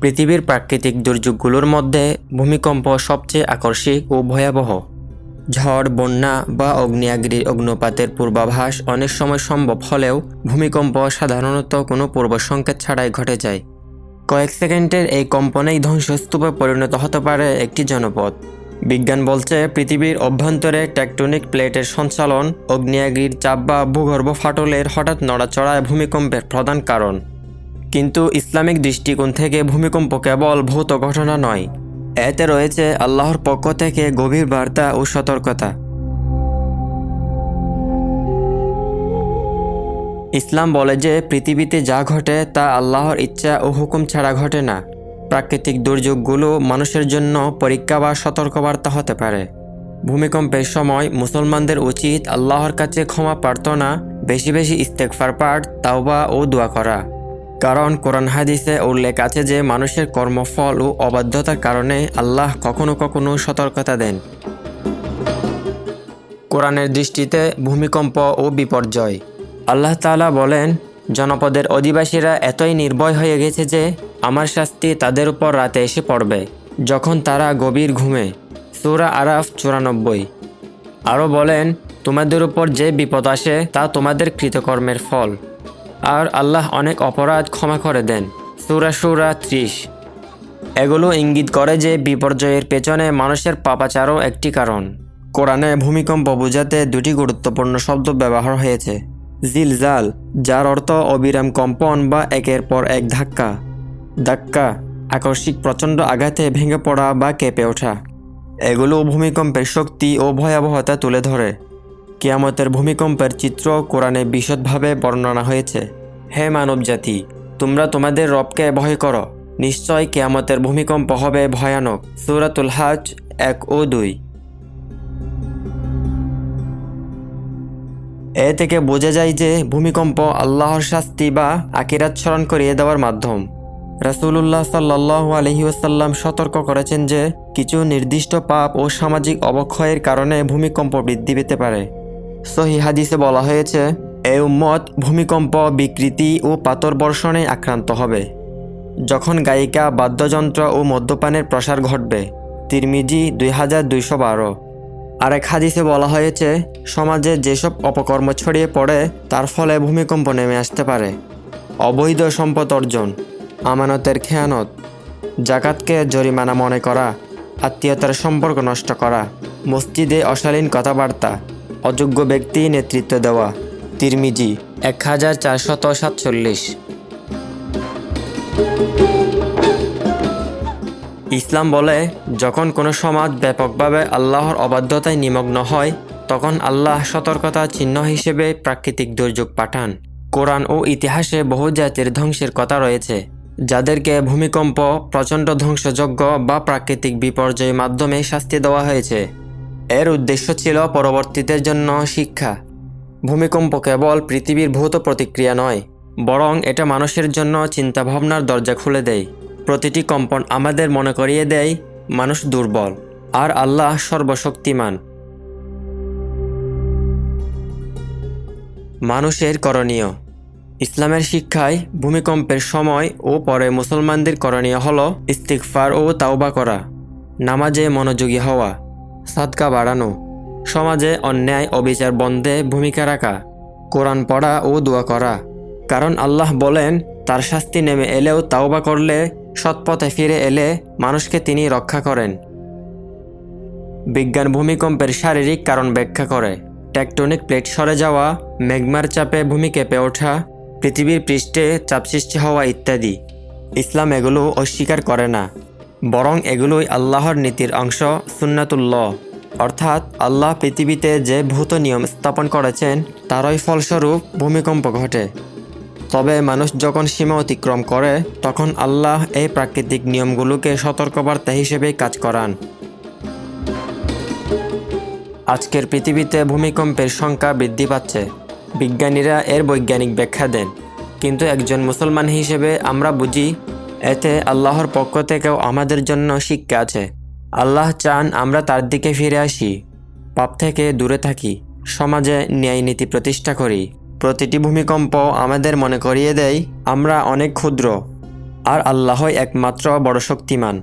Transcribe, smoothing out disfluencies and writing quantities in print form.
পৃথিবীর প্রাকৃতিক দুর্যোগগুলোর মধ্যে ভূমিকম্প সবচেয়ে আকস্মিক ও ভয়াবহ। ঝড়, বন্যা বা আগ্নেয়াগিরির অগ্নুৎপাতের পূর্বাভাস অনেক সময় সম্ভব হলেও ভূমিকম্প সাধারণত কোনো পূর্বসংকেত ছাড়াই ঘটে যায়। কয়েক সেকেন্ডের এই কম্পনেই ধ্বংসস্তূপে পরিণত হতে পারে একটি জনপদ। বিজ্ঞান বলছে পৃথিবীর অভ্যন্তরে টেকটনিক প্লেটের সঞ্চালন, আগ্নেয়াগিরির চাপ বা ভূগর্ভ ফাটলের হঠাৎ নড়াচড়ায় ভূমিকম্পের প্রধান কারণ। কিন্তু ইসলামিক দৃষ্টিকোণ থেকে ভূমিকম্প কেবল ভৌত ঘটনা নয়, এতে রয়েছে আল্লাহর পক্ষ থেকে গভীর বার্তা ও সতর্কতা। ইসলাম বলে যে পৃথিবীতে যা ঘটে তা আল্লাহর ইচ্ছা ও হুকুম ছাড়া ঘটে না। প্রাকৃতিক দুর্যোগগুলো মানুষের জন্য পরীক্ষা বা সতর্কবার্তা হতে পারে। ভূমিকম্পের সময় মুসলমানদের উচিত আল্লাহর কাছে ক্ষমা প্রার্থনা, বেশি বেশি ইস্তেগফার পাঠ, তাওবা ও দোয়া করা। কারণ কোরআন হাদিসে উল্লেখ আছে যে মানুষের কর্মফল ও অবাধ্যতার কারণে আল্লাহ কখনো কখনো সতর্কতা দেন। কোরআনের দৃষ্টিতে ভূমিকম্প ও বিপর্যয়। আল্লাহ তাআলা বলেন, জনপদের অধিবাসীরা এতই নির্ভয় হয়ে গেছে যে আমার শাস্তি তাদের উপর রাতে এসে পড়বে, যখন তারা গভীর ঘুমে। সূরা আরাফ 94। আরও বলেন, তোমাদের উপর যে বিপদ আসে তা তোমাদের কৃতকর্মের ফল, আর আল্লাহ অনেক অপরাধ ক্ষমা করে দেন। সূরা শুরা 30। এগুলো ইঙ্গিত করে যে বিপর্যয়ের পেছনে মানুষের পাপাচারও একটি কারণ। কোরআনে ভূমিকম্প বোঝাতে দুটি গুরুত্বপূর্ণ শব্দ ব্যবহার হয়েছে। জিলজাল, যার অর্থ অবিরাম কম্পন বা একের পর এক ধাক্কা। ধাক্কা, আকস্মিক প্রচণ্ড আঘাতে ভেঙে পড়া বা কেঁপে ওঠা। এগুলো ভূমিকম্পের শক্তি ও ভয়াবহতা তুলে ধরে। কিয়ামতের ভূমিকম্পের চিত্র কোরআনে বিশদভাবে বর্ণনা হয়েছে। হে মানবজাতি, তোমরা তোমাদের রবকে ভয় করো, নিশ্চয় কিয়ামতের ভূমিকম্প হবে ভয়ানক। সূরাতুল হাজ 1 ও 2। এ থেকে বোঝা যায় যে ভূমিকম্প আল্লাহর শাস্তি বা আখিরাত স্মরণ করিয়ে দেওয়ার মাধ্যম। রাসূলুল্লাহ সাল্লাল্লাহু আলাইহি ওয়াসাল্লাম সতর্ক করেছেন যে কিছু নির্দিষ্ট পাপ ও সামাজিক অবক্ষয়ের কারণে ভূমিকম্প বৃদ্ধি পেতে পারে। সহিহ হাদিসে বলা হয়েছে, এই উম্মত ভূমিকম্প, বিকৃতি ও পাথর বর্ষণে আক্রান্ত হবে, যখন গায়িকা, বাদ্যযন্ত্র ও মদ্যপানের প্রসার ঘটবে। তিরমিজি 2212। আরেক হাদিসে বলা হয়েছে, সমাজে যেসব অপকর্ম ছড়িয়ে পড়ে তার ফলে ভূমিকম্প নেমে আসতে পারে। অবৈধ সম্পদ অর্জন, আমানতের খেয়ানত, জাকাতকে জরিমানা মনে করা, আত্মীয়তার সম্পর্ক নষ্ট করা, মসজিদে অশালীন কথাবার্তা, অযোগ্য ব্যক্তি নেতৃত্ব দেওয়া। তিরমিজি 1447। ইসলাম বলে, যখন কোনো সমাজ ব্যাপকভাবে আল্লাহর অবাধ্যতায় নিমগ্ন হয়, তখন আল্লাহ সতর্কতার চিহ্ন হিসেবে প্রাকৃতিক দুর্যোগ পাঠান। কোরআন ও ইতিহাসে বহু জাতির ধ্বংসের কথা রয়েছে, যাদেরকে ভূমিকম্প, প্রচণ্ড ধ্বংসযজ্ঞ বা প্রাকৃতিক বিপর্যয়ের মাধ্যমে শাস্তি দেওয়া হয়েছে। এর উদ্দেশ্য ছিল পরবর্তীদের জন্য শিক্ষা। ভূমিকম্প কেবল পৃথিবীর ভৌত প্রতিক্রিয়া নয়, বরং এটা মানুষের জন্য চিন্তাভাবনার দরজা খুলে দেয়। প্রতিটি কম্পন আমাদের মনে করিয়ে দেয় মানুষ দুর্বল আর আল্লাহ সর্বশক্তিমান। মানুষের করণীয়। ইসলামের শিক্ষায় ভূমিকম্পের সময় ও পরে মুসলমানদের করণীয় হলো ইস্তিগফার ও তাওবা করা, নামাজে মনোযোগী হওয়া, সাদকা বাড়ানো, সমাজে অন্যায় অবিচার বন্ধে ভূমিকা রাখা, কোরআন পড়া ও দোয়া করা। কারণ আল্লাহ বলেন, তার শাস্তি নেমে এলেও তাওবা করলে, সৎপথে ফিরে এলে মানুষকে তিনি রক্ষা করেন। বিজ্ঞান ভূমিকম্পের শারীরিক কারণ ব্যাখ্যা করে। টেকটনিক প্লেট সরে যাওয়া, ম্যাগমার চাপে ভূমি কেঁপে ওঠা, পৃথিবীর পৃষ্ঠে চাপ সৃষ্টি হওয়া ইত্যাদি। ইসলাম এগুলো অস্বীকার করে না, বরং এগুলোই আল্লাহর নীতির অংশ, সুন্নাতুল্লাহ। অর্থাৎ আল্লাহ পৃথিবীতে যে ভৌত নিয়ম স্থাপন করেছেন তারই ফলস্বরূপ ভূমিকম্প ঘটে। তবে মানুষ যখন সীমা অতিক্রম করে, তখন আল্লাহ এই প্রাকৃতিক নিয়মগুলোকে সতর্কবার্তা হিসেবে কাজ করান। আজকের পৃথিবীতে ভূমিকম্পের সংখ্যা বৃদ্ধি পাচ্ছে। বিজ্ঞানীরা এর বৈজ্ঞানিক ব্যাখ্যা দেন, কিন্তু একজন মুসলমান হিসেবে আমরা বুঝি এতে আল্লাহর পক্ষ থেকেও আমাদের জন্য শিক্ষা আছে। আল্লাহ চান আমরা তার দিকে ফিরে আসি, পাপ থেকে দূরে থাকি, সমাজে ন্যায় নীতি প্রতিষ্ঠা করি। প্রতিটি ভূমিকম্প আমাদের মনে করিয়ে দেয় আমরা অনেক ক্ষুদ্র, আর আল্লাহই একমাত্র বড় শক্তিমান।